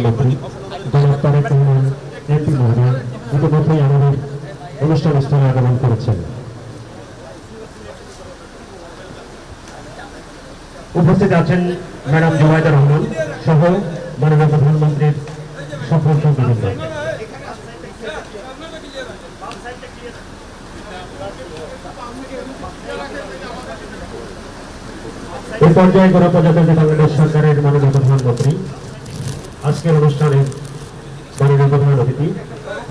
প্রধানমন্ত্রী জনাব তারেক রহমান এমপি মহোদয় ইতিমধ্যেই আমাদের অনুষ্ঠান স্থলে আগমন করেছেন। উপস্থিত আছেন ম্যাডাম জুবাইদা রহমান সহ মাননীয় প্রধানমন্ত্রীর সফল সঙ্গীবৃন্দ। এই পর্যায়ে গণপ্রজাতন্ত্রী বাংলাদেশ সরকারের মাননীয় প্রধানমন্ত্রী আজকের অনুষ্ঠানে মাননীয় প্রধান অতিথি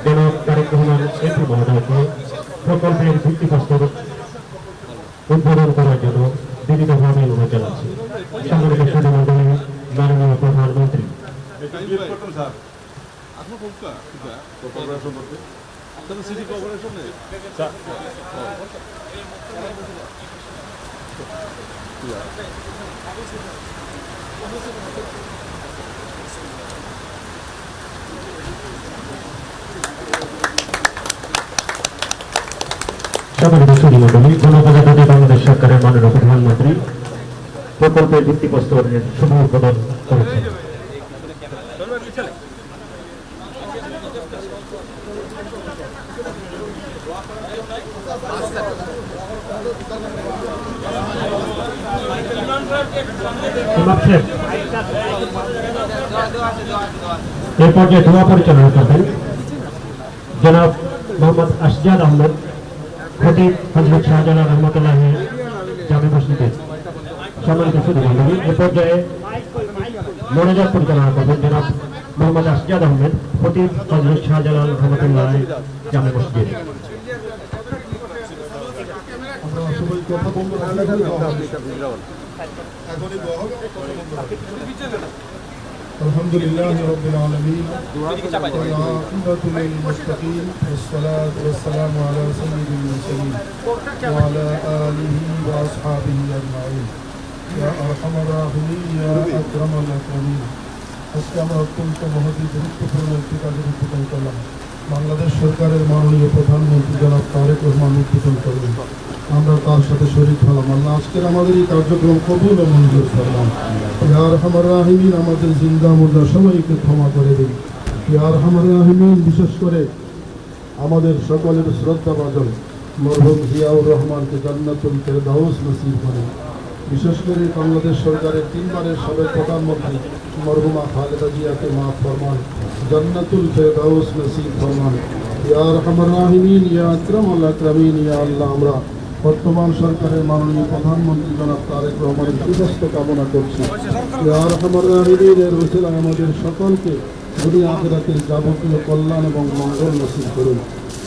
জনাব তারেক রহমান এমপি মহোদয়কে প্রকল্পের ভিত্তিপ্রস্তর উদ্বোধন করার জন্য বিনীতভাবে অনুরোধ জানাচ্ছি। সম্মানিত সুধীমণ্ডলী, মাননীয় প্রধানমন্ত্রী। সম্মানিত সুধীমণ্ডলী, গণপ্রজাতন্ত্রী বাংলাদেশ সরকারের মাননীয় প্রধানমন্ত্রী প্রকল্পের ভিত্তিপ্রস্তরের শুভ উদ্বোধন করেছেন। এই পর্যায়ে দোয়া পরিচালনা করবেন জনাব মোহাম্মদ আসজাদ আহমেদ, খতিব হযরত শাহজালাল রহমতুল্লাহ জামে মসজিদের। সম্মানিত সুধীমণ্ডলী, এই পর্যায়ে মোনাজাত পরিচালনা করবেন জনাব মোহাম্মদ আসজাদ আহমেদ, খতিব হযরত শাহজালাল রহমতুল্লাহ জামে মসজিদ। আলহামদুলিল্লাহি রাব্বিল আলামিন ওয়া আকিবাতু লিল মুত্তাকিন ওয়াসসালাতু ওয়াসসালামু আলা সাইয়্যিদিল মুরসালিন ওয়া আলা আলিহি ওয়া আসহাবিহি আজমাইন ইয়া আরহামার রাহিমিন ইয়া আকরামাল আকরামিন। আজকে আমরা অত্যন্ত মহতী গুরুত্বপূর্ণ একটি কাজের উদ্বোধন করলাম। বাংলাদেশ সরকারের মাননীয় প্রধানমন্ত্রী জনাব তারেক রহমান উদ্বোধন করলেন। আমরা তার সাথে শরীক হলাম। আল্লাহ আজকের আমাদের এই কার্যক্রম কবুল ও মঞ্জুর করলাম। ইয়া আরহামার রাহিমিন, আমাদের জিন্দা মুর্দা সবাইকে ক্ষমা করে দিন। ইয়া আরহামার রাহিমিন, বিশেষ করে আমাদের সকলের শ্রদ্ধাভাজন মরহুম জিয়াউর রহমানকে জান্নাতুল ফেরদাউস নসিব করেন। বিশেষ করে বাংলাদেশ সরকারের 3 বারের সাবেক প্রধানমন্ত্রী মরহুমা খালেদা জিয়াকে মাফ ফরমান, জান্নাতুল ফেরদাউস নসিব ফরমান। ইয়া আরহামার রাহিমিন, ইয়া আকরামাল আকরামিন। ইয়া আল্লাহ, আমরা বর্তমান সরকারের মাননীয় প্রধানমন্ত্রী জনাব তারেক রহমানের সুস্বাস্থ্য কামনা করছি। ইয়া আরহামার রাহিমিনের ওসিলায় আমাদের সকলকে দুনিয়া আখিরাতের যাবতীয় কল্যাণ এবং মঙ্গল নসিব করুন।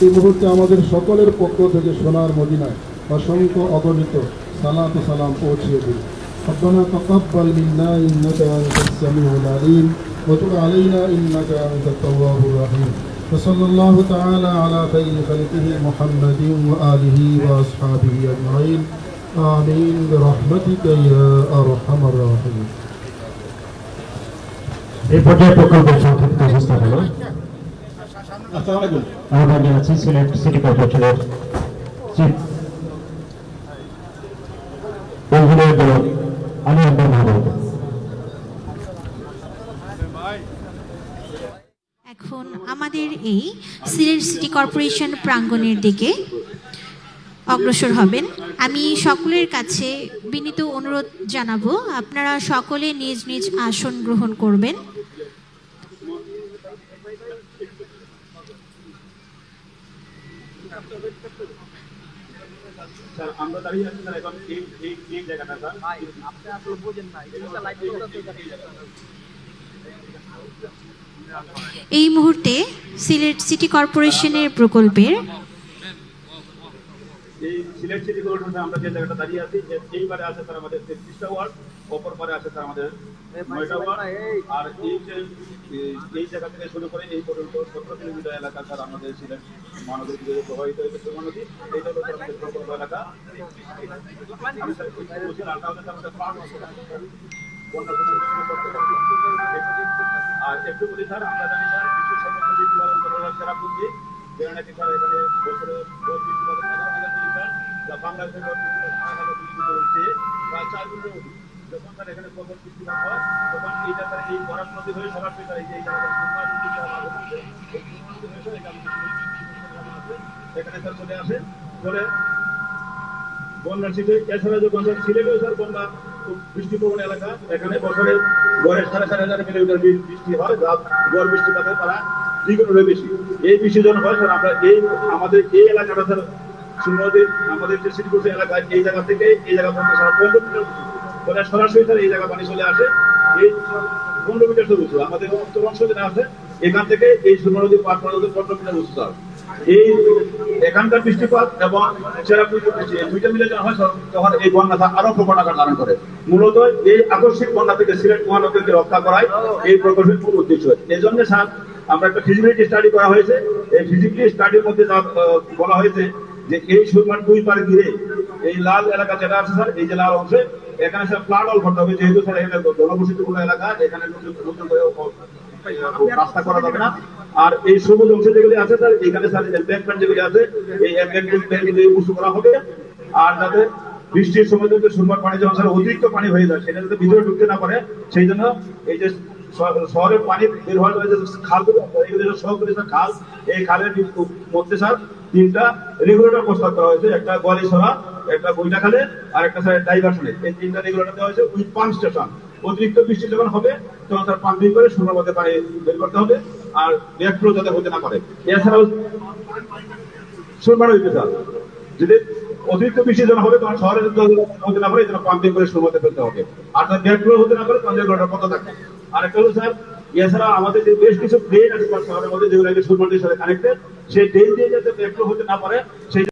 এই মুহূর্তে আমাদের সকলের পক্ষ থেকে সোনার মদিনায় অসংখ্য অগণিত সালাত ও সালাম পৌঁছিয়ে দিন। ربنا تقبل منا إنك أنت السميع العليم وتب علينا إنك أنت التواب الرحيم وصلى الله تعالى على خير خلقه محمد وآله وأصحابه أجمعين آمين برحمتك يا أرحم الراحمين। এই পর্যায়ে প্রকল্পের সংক্ষিপ্ত উপস্থাপনা আহ্বান জানাচ্ছি সিলেট সিটি কর্পোরেশনের চিফ ইঞ্জিনিয়ার জনাব আলী আকবর মাহমুদ। এখন আমাদের এই সিলেট সিটি কর্পোরেশন প্রাঙ্গণের দিকে অগ্রসর হবেন। আমি সকলের কাছে বিনীত অনুরোধ জানাবো, আপনারা সকলে নিজ নিজ আসন গ্রহণ করবেন। আমরা দাঁড়িয়ে আছি স্যার, এখন এই জায়গাটা স্যার আপনি আসলে বুঝেন না, এটা লাইট এই মুহূর্তে সিলেট সিটি কর্পোরেশনের প্রকল্পের এই সিলেট সিটি কর্পোরেশনে আমরা যে জায়গাটা দাঁড়িয়ে আছি, এই পারে আছে স্যার আমাদের 33টা ওয়ার্ড, অপর পারে আছে স্যার আমাদের 9টা ওয়ার্ড, আর এই জায়গা থেকে শুরু করে এই পর্যন্ত 17 কিলোমিটার এলাকা স্যার আমাদের সিলেট মহানগরী থেকে প্রবাহিত হয়েছে সুরমা নদী। এইটা হলো আমাদের প্রকল্প এলাকা। আর একটু বলি স্যার, আমরা জানি স্যার বিশ্ব সর্বোচ্চ বীজ উৎপাদন করার সেরা পুঁজি, যেটা নাকি স্যার এখানে বছরে বীজ উৎপাদন 11 হাজার স্যার, যা বাংলাদেশের বীজ উৎপাদন প্রায় 4 গুণের অধিক। যখন তার এখানে প্রবল বৃষ্টিপাত হয় তখন এইটা তার এই বরাক নদী হয়ে সরাসরি তার এই যে এই জায়গাটা সুরমা নদী যে ভাগ হচ্ছে, এই সুরমা নদী হয়ে এটা এখানে স্যার চলে আসে, চলে বন্যার সিটে। এছাড়া যখন স্যার সিলেটেও স্যার বন্যা খুব বৃষ্টিপ্রবণ এলাকা, এখানে বছরে গড়ে 4,500 মিলিমিটার বৃষ্টি হয়, যা গড় বৃষ্টিপাতের তারা দ্বিগুণেরও বেশি। এই বৃষ্টি যখন হয় স্যার আমরা এই আমাদের এই এলাকাটা স্যার সুরমা নদী আমাদের যে সিটিকুচি এলাকায় এই জায়গা থেকে এই জায়গা পর্যন্ত সারা 15 মিটার বলে সরাসরি স্যার এই জায়গা পানি চলে আসে। এই 15 মিটার উঁচু আমাদের উত্তর অংশ যেটা আছে এখান থেকে এই সুরমা নদী পার করা 15 মিটার উঁচু স্যার। এই এখানকার বৃষ্টিপাত এবং চেরাপুঞ্জির বৃষ্টি এই দুইটা মিলে যখন হয় তখন এই বন্যাটা আরো প্রবণ আকার ধারণ করে। মূলত এই আকস্মিক বন্যা থেকে সিলেট মহানগরীকে রক্ষা করাই এই প্রকল্পের মূল উদ্দেশ্য। এই জন্য স্যার আমরা একটা ফিজিবিলিটি স্টাডি করা হয়েছে। এই ফিজিবিলিটি স্টাডির মধ্যে যা বলা হয়েছে যে এই সুরমার 2 পার ঘিরে এই লাল এলাকা যেটা আছে স্যার, এই যে লাল অংশে এখানে স্যার ফ্লাড অল করতে হবে, যেহেতু স্যার এখানে জনবসতিপূর্ণ এলাকা, এখানে নতুন করে রাস্তা করা যাবে না। আর এই সবুজ অংশ যেগুলি আছে স্যার এখানে স্যার এমব্যাঙ্কমেন্ট যেগুলি আছে এই এমব্যাঙ্কমেন্ট উঁচু করা হবে। আর যাতে বৃষ্টির সময় যদি সুরমার পানি যখন স্যার অতিরিক্ত পানি হয়ে যায় সেটা যাতে ভিতরে ঢুকতে না পারে, সেই জন্য এই যে শহরের পানি বের হওয়ার জন্য খালগুলো এগুলো সহকারী স্যার খাল, এই খালের মধ্যে স্যার 3টা রেগুলেটর প্রস্তাব করা হয়েছে, একটা গোয়ালিছড়া, একটা বইটা খালে আর একটা স্যার ডাইভারশনে। এই 3টা রেগুলেটর দেওয়া হয়েছে উইথ পাম্প স্টেশন। অতিরিক্ত বৃষ্টি যখন হবে তখন তার পাম্পিং করে সুরমার মধ্যে পানি বের করতে হবে আর ব্যাকফ্লো যাতে হতে না পারে। এছাড়াও সুরমা নদীতে স্যার যদি অতিরিক্ত বৃষ্টি যখন হবে তখন শহরে হতে না পারে এই জন্য পাম্পিং করে সুরমার মধ্যে ফেলতে হবে। আর তার ব্যাকফ্লো হতে না পারে তখন রেগুলেটর বন্ধ থাকবে। আর একটা হলো স্যার এছাড়া আমাদের যে বেশ কিছু ড্রেন আছে শহরের মধ্যে যেগুলো সুরমা নদীর সাথে কানেক্টেড, সেই ড্রেন দিয়ে যাতে ব্যাকফ্লো হতে না পারে সেই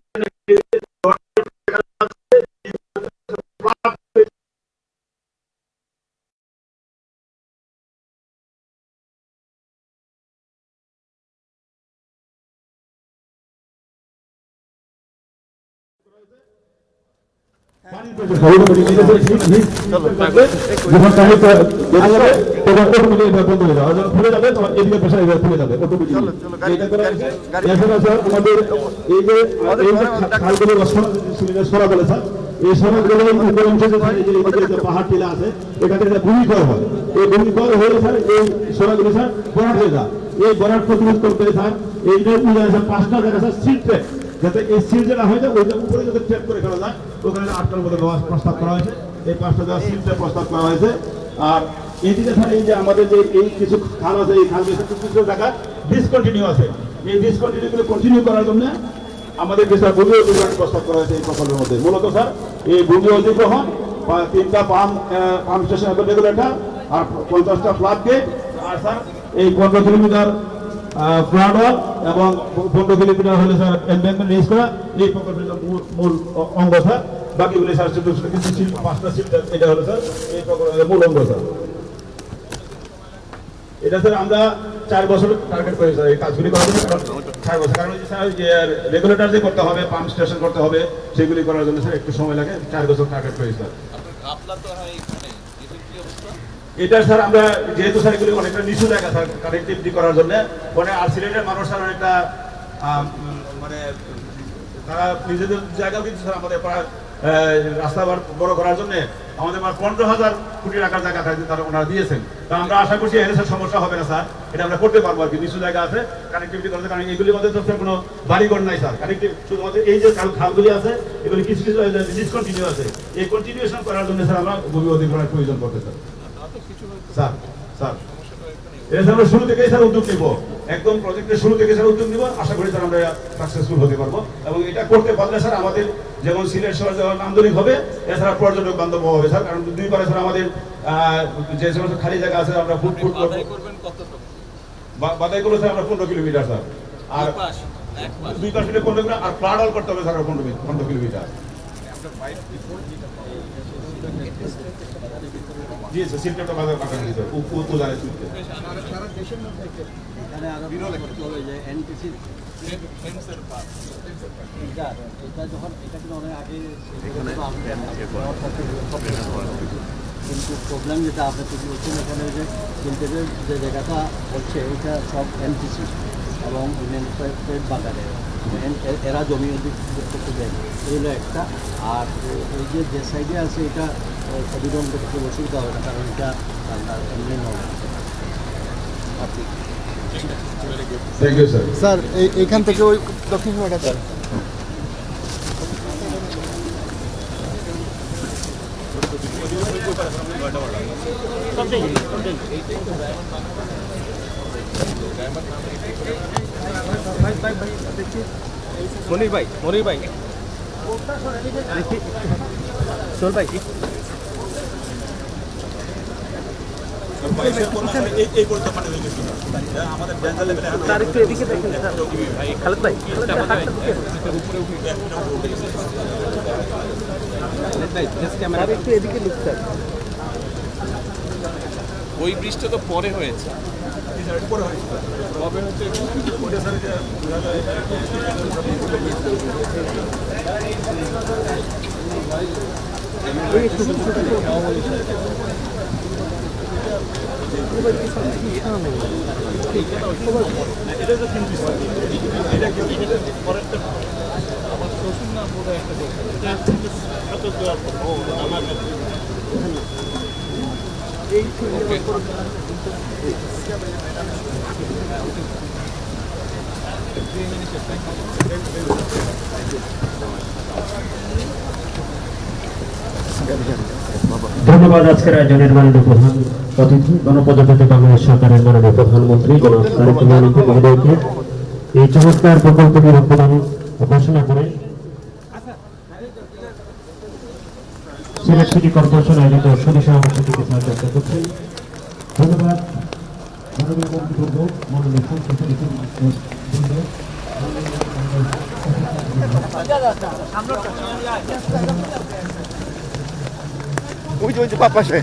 পাহাড় টিলা আছে এখান থেকে ভূমিক্ষয় হয়, এই ভূমিক্ষয় হয়ে স্যার এই সোনাগুলো স্যার বরাট হয়ে যায়। এই বরাট প্রতিরোধ করতে স্যার এই 5টা জায়গা স্যার সিল ট্র্যাক, যাতে এই সিল যেটা হয়ে যায় ওইটা উপরে যাতে ট্র্যাক করে ফেলা যায় ওখানে 8টার মধ্যে প্রস্তাব করা হয়েছে। এই 5টা জায়গা সিল ট্র্যাক প্রস্তাব করা হয়েছে। আর এদিকে স্যার এই যে আমাদের যে এই কিছু খাল আছে এই খাল কিছু জায়গা ডিসকন্টিনিউ আছে, এই ডিসকন্টিনিউগুলো কন্টিনিউ করার জন্য আমাদেরকে স্যার ভূমি অধিগ্রহণ প্রস্তাব করা হয়েছে এই প্রকল্পের মধ্যে। মূলত স্যার এই ভূমি অধিগ্রহণ 3টা পাম্প স্টেশন রেগুলেটর আর 50টা ফ্লাড গেট আর স্যার এই 15 কিলোমিটার ফ্লাড ওয়াল এবং 15 কিলোমিটার হলে স্যার এমব্যাঙ্কমেন্ট রেজ করা এই প্রকল্পের মূল অঙ্গ স্যার। বাকিগুলি স্যার কিছু 5টা সিট এটা হলো স্যার এই প্রকল্পের মূল অঙ্গ স্যার। এটা স্যার আমরা 4 বছর টার্গেট করি স্যার এই কাজগুলি করার জন্য। 4 বছর কারণ স্যার যে রেগুলেটর যে করতে হবে, পাম্প স্টেশন করতে হবে, সেগুলি করার জন্য স্যার একটু সময় লাগে। 4 বছর টার্গেট করি স্যার। এটা স্যার আমরা যেহেতু স্যার এগুলি অনেকটা নিচু জায়গা স্যার কানেক্টিভিটি করার জন্য মানে আর সিলেটের মানুষ স্যার অনেকটা মানে তারা নিজেদের জায়গাও কিন্তু স্যার আমাদের রাস্তা বড় করার জন্য আমাদের 15,000 কোটি টাকার জায়গা থাকতে তারা ওনারা দিয়েছেন। তা আমরা আশা করছি এর স্যার সমস্যা হবে না স্যার, এটা আমরা করতে পারবো আর কি। নিচু জায়গা আছে কানেক্টিভিটি করতে, কারণ এগুলির মধ্যে তো স্যার কোনো বাড়িঘর নাই স্যার। কানেক্টিভ শুধুমাত্র এই যে খালগুলি আছে এগুলি কিছু কিছু ডিসকন্টিনিউ আছে, এই কন্টিনিউশন করার জন্য স্যার আমরা ভূমি অধিগ্রহণের প্রয়োজন পড়তে স্যার। স্যার স্যার এটা আমরা শুরু থেকেই স্যার উদ্যোগ নিব, একদম প্রজেক্টের শুরু থেকে স্যার উদ্যোগ নিব। আশা করি স্যার আমরা সাকসেসফুল হতে পারবো এবং এটা করতে পারলে স্যার আমাদের যেমন সিলেট শহর যেমন নান্দনিক হবে, এছাড়া পর্যটক বান্ধব হবে স্যার। কারণ 2 পারে স্যার আমাদের যে সমস্ত খালি জায়গা আছে আমরা ফুট করবো, বাদাই করলে স্যার আমরা 15 কিলোমিটার স্যার, আর 2 পাশ মিলে 15 কিলোমিটার, আর ফ্লাড অল করতে হবে স্যার 15 কিলোমিটার। জি স্যার সিলটা বাজার পাঠানো দিতে হবে উপজেলায় চলতে। সারা দেশের মধ্যে এখানে আরো করতে হবে যে এনটিসি এটা যখন এটা কিন্তু অনেক আগে কিন্তু প্রবলেম যেটা আপনি তৈরি হচ্ছেন এখানে যে সিলটের যে জায়গাটা হচ্ছে এটা সব এনটিসি এবং পেট বাগানে এরা জমি অধিগ্রহণ করতে দেয় না। এই হলো একটা। আর এই যে সাইডে আছে এটা অভিগম করতে অসুবিধা হবে না, কারণ এটা আপনার এমনি নয়। Thank you sir. স্যার এইখান থেকে ওই দক্ষিণ সীমাটা স্যার। মনির ভাই সোল ভাই তার একটু এদিকে দেখেন খালেদ ভাই ক্যামেরা একটু এদিকে লুক স্যার। ওই বৃষ্টি তো পরে হয়েছে। কবে হচ্ছে? আমার শ্বশুর না বোধ হয় ধন্যবাদ আজকের আয়োজনের মাননীয় প্রধান অতিথি গণপ্রজাতন্ত্রী বাংলাদেশ সরকারের মাননীয় প্রধানমন্ত্রী জনাব তারেক রহমান মহোদয়কে এই চমৎকার প্রকল্পটির উদ্বোধন ঘোষণা করে সিলেট সিটি কর্পোরেশন আয়োজিত সরিষা অনুষ্ঠানটিকে সাহায্য করছেন। ধন্যবাদ মাননীয় মন্ত্রীবৃন্দ, মাননীয় সংসদ ওই যে পাশে